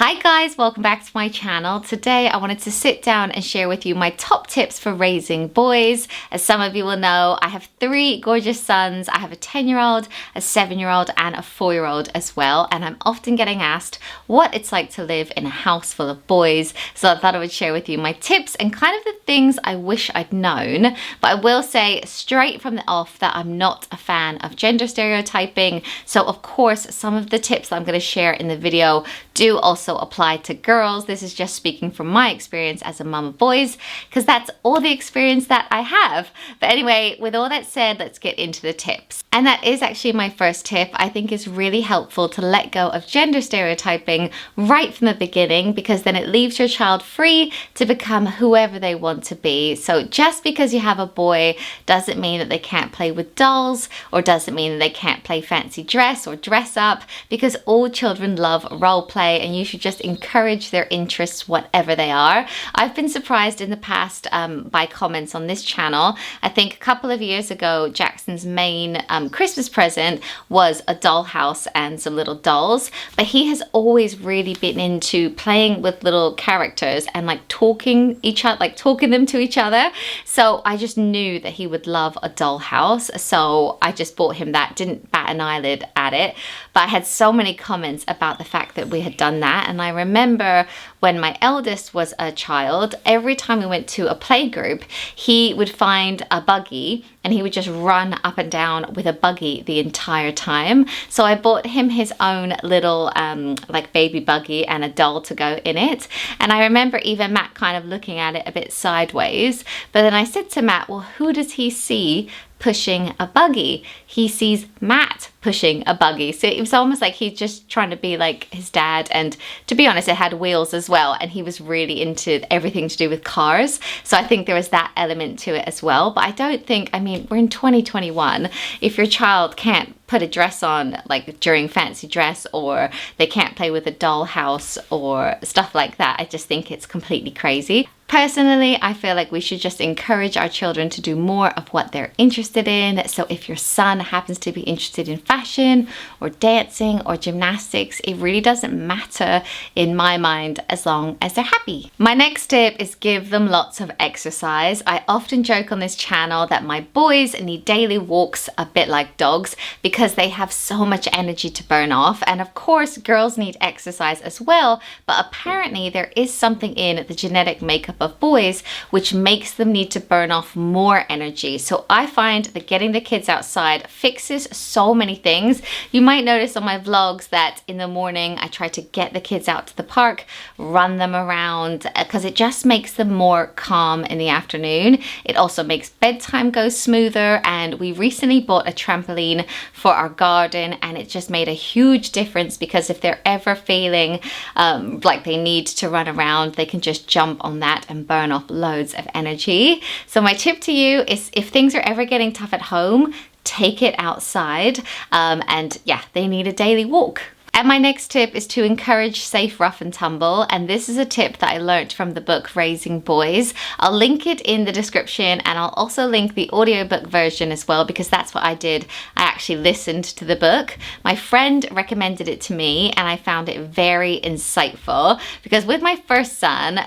Hi guys, welcome back to my channel. Today I wanted to sit down and share with you my top tips for raising boys. As some of you will know, I have three gorgeous sons. I have a 10-year-old, a 7-year-old and a 4-year-old as well, and I'm often getting asked what it's like to live in a house full of boys. So I thought I would share with you my tips and kind of the things I wish I'd known. But I will say straight from the off that I'm not a fan of gender stereotyping. So of course some of the tips that I'm going to share in the video do also apply to girls. This is just speaking from my experience as a mum of boys, because that's all the experience that I have. But anyway, with all that said, let's get into the tips. And that is actually my first tip. I think it's really helpful to let go of gender stereotyping right from the beginning, because then it leaves your child free to become whoever they want to be. So just because you have a boy doesn't mean that they can't play with dolls, or doesn't mean that they can't play fancy dress or dress up, because all children love role play and you should just encourage their interests, whatever they are. I've been surprised in the past by comments on this channel. I think a couple of years ago, Jackson's main Christmas present was a dollhouse and some little dolls, but he has always really been into playing with little characters and like talking them to each other. So I just knew that he would love a dollhouse. So I just bought him that, didn't bat an eyelid at it. But I had so many comments about the fact that we had done that. And I remember when my eldest was a child, every time we went to a playgroup, he would find a buggy and he would just run up and down with a buggy the entire time. So I bought him his own little like baby buggy and a doll to go in it. And I remember even Matt kind of looking at it a bit sideways. But then I said to Matt, well, who does he see pushing a buggy? He sees Matt pushing a buggy. So it was almost like he's just trying to be like his dad. And to be honest, it had wheels as well. And he was really into everything to do with cars. So I think there was that element to it as well. But I don't think, I mean, we're in 2021. If your child can't put a dress on like during fancy dress, or they can't play with a dollhouse or stuff like that, I just think it's completely crazy. Personally, I feel like we should just encourage our children to do more of what they're interested in. So if your son happens to be interested in fashion or dancing or gymnastics, it really doesn't matter in my mind as long as they're happy. My next tip is give them lots of exercise. I often joke on this channel that my boys need daily walks a bit like dogs, because they have so much energy to burn off. And of course, girls need exercise as well, but apparently there is something in the genetic makeup of boys which makes them need to burn off more energy. So I find that getting the kids outside fixes so many things. You might notice on my vlogs that in the morning I try to get the kids out to the park, run them around, because it just makes them more calm in the afternoon. It also makes bedtime go smoother, and we recently bought a trampoline for our garden, and it just made a huge difference, because if they're ever feeling like they need to run around, they can just jump on that and burn off loads of energy. So my tip to you is, if things are ever getting tough at home, take it outside, and yeah, they need a daily walk. And my next tip is to encourage safe rough and tumble, and this is a tip that I learned from the book Raising Boys. I'll link it in the description, and I'll also link the audiobook version as well, because that's what I did. I actually listened to the book. My friend recommended it to me and I found it very insightful, because with my first son,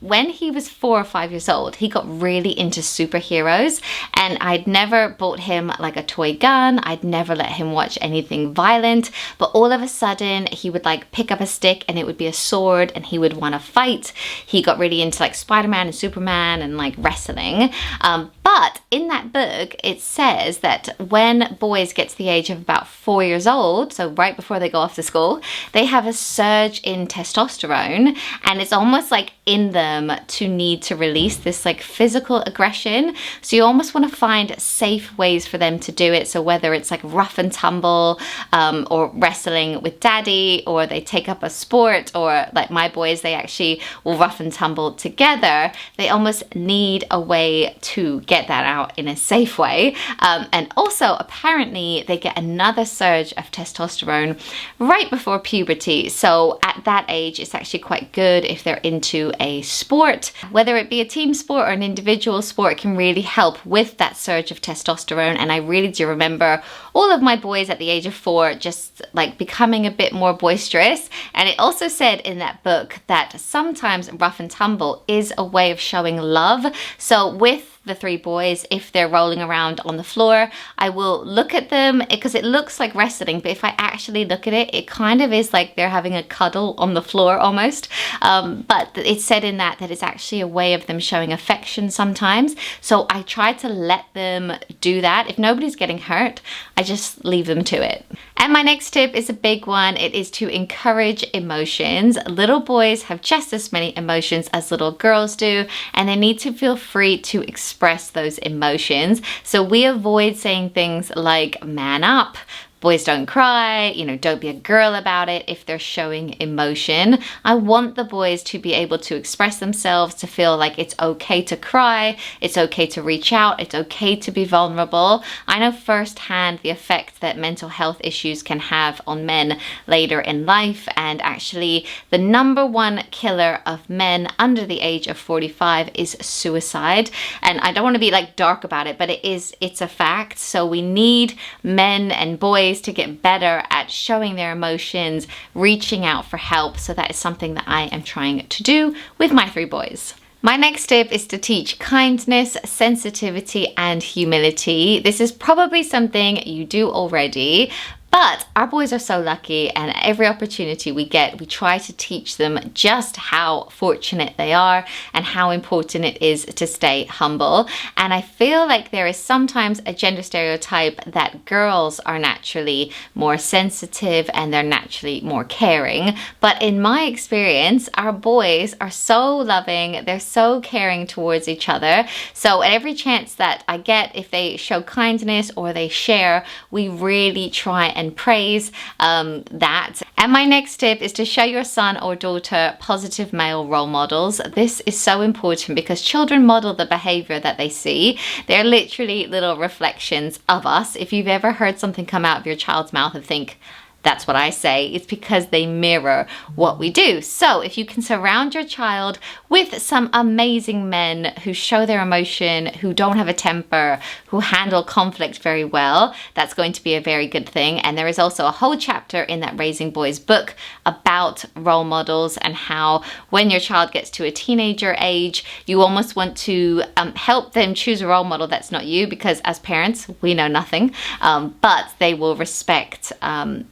when he was 4 or 5 years old, he got really into superheroes, and I'd never bought him like a toy gun. I'd never let him watch anything violent, but all of a sudden he would like pick up a stick and it would be a sword and he would want to fight. He got really into like Spider-Man and Superman and like wrestling. But in that book, it says that when boys get to the age of about 4 years old, so right before they go off to school, they have a surge in testosterone, and it's almost like in them to need to release this like physical aggression. So you almost want to find safe ways for them to do it. So whether it's like rough and tumble, or wrestling with daddy, or they take up a sport, or like my boys, they actually will rough and tumble together. They almost need a way to get get that out in a safe way. And also, apparently, they get another surge of testosterone right before puberty. So at that age, it's actually quite good if they're into a sport, whether it be a team sport or an individual sport. It can really help with that surge of testosterone. And I really do remember all of my boys at the age of 4 just like becoming a bit more boisterous. And it also said in that book that sometimes rough and tumble is a way of showing love. So with the 3 boys, if they're rolling around on the floor, I will look at them because it looks like wrestling, but if I actually look at it, it kind of is like they're having a cuddle on the floor almost. But it said in that it's actually a way of them showing affection sometimes. So I try to let them do that. If nobody's getting hurt, I just leave them to it. And my next tip is a big one. It is to encourage emotions. Little boys have just as many emotions as little girls do, and they need to feel free to express those emotions. So we avoid saying things like man up, boys don't cry, don't be a girl about it if they're showing emotion. I want the boys to be able to express themselves, to feel like it's okay to cry, it's okay to reach out, it's okay to be vulnerable. I know firsthand the effect that mental health issues can have on men later in life, and actually the #1 killer of men under the age of 45 is suicide. And I don't want to be like dark about it, but it's a fact. So we need men and boys to get better at showing their emotions, reaching out for help. So that is something that I am trying to do with my 3 boys. My next tip is to teach kindness, sensitivity, and humility. This is probably something you do already, but our boys are so lucky, and every opportunity we get, we try to teach them just how fortunate they are and how important it is to stay humble. And I feel like there is sometimes a gender stereotype that girls are naturally more sensitive and they're naturally more caring. But in my experience, our boys are so loving, they're so caring towards each other. So at every chance that I get, if they show kindness or they share, we really try and praise that. And my next tip is to show your son or daughter positive male role models. This is so important because children model the behavior that they see. They're literally little reflections of us. If you've ever heard something come out of your child's mouth and think, that's what I say, it's because they mirror what we do. So if you can surround your child with some amazing men who show their emotion, who don't have a temper, who handle conflict very well, that's going to be a very good thing. And there is also a whole chapter in that Raising Boys book about role models and how when your child gets to a teenager age, you almost want to help them choose a role model that's not you, because as parents, we know nothing, but they will respect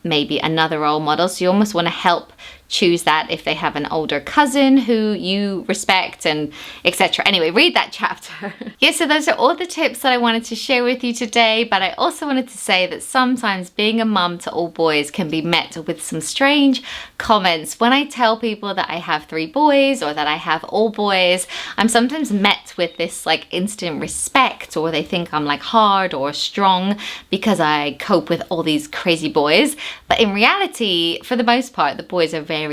maybe another role model. So you almost want to help choose that if they have an older cousin who you respect, and etc. Anyway, read that chapter. Yeah, so those are all the tips that I wanted to share with you today, but I also wanted to say that sometimes being a mum to all boys can be met with some strange comments. When I tell people that I have 3 boys or that I have all boys, I'm sometimes met with this like instant respect, or they think I'm like hard or strong because I cope with all these crazy boys. But in reality, for the most part, the boys are very,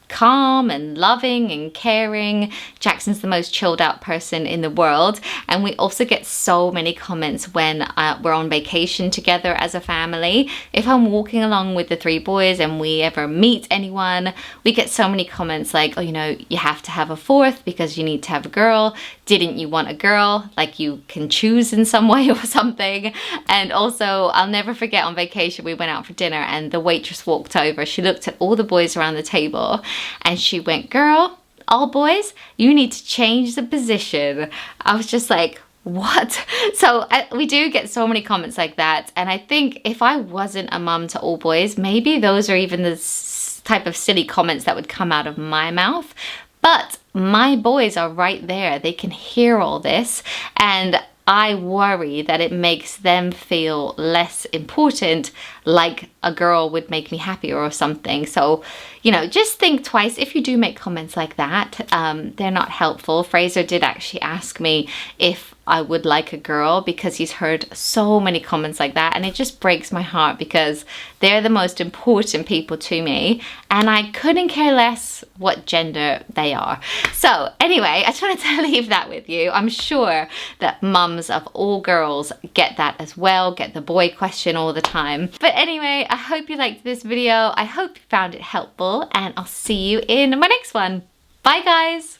calm and loving and caring. Jackson's the most chilled out person in the world. And we also get so many comments when we're on vacation together as a family. If I'm walking along with the 3 boys and we ever meet anyone, we get so many comments like, oh, you have to have a 4th because you need to have a girl. Didn't you want a girl? Like you can choose in some way or something. And also, I'll never forget on vacation, we went out for dinner and the waitress walked over. She looked at all the boys around the table and she went, girl, all boys, you need to change the position. I was just like, what? So we do get so many comments like that. And I think if I wasn't a mum to all boys, maybe those are even the type of silly comments that would come out of my mouth. But my boys are right there. They can hear all this. And I worry that it makes them feel less important, like a girl would make me happier or something. So, just think twice if you do make comments like that. They're not helpful. Fraser did actually ask me if I would like a girl, because he's heard so many comments like that, and it just breaks my heart because they're the most important people to me and I couldn't care less what gender they are. So anyway, I just wanted to leave that with you. I'm sure that mums of all girls get that as well, get the boy question all the time. But anyway, I hope you liked this video. I hope you found it helpful, and I'll see you in my next one. Bye guys!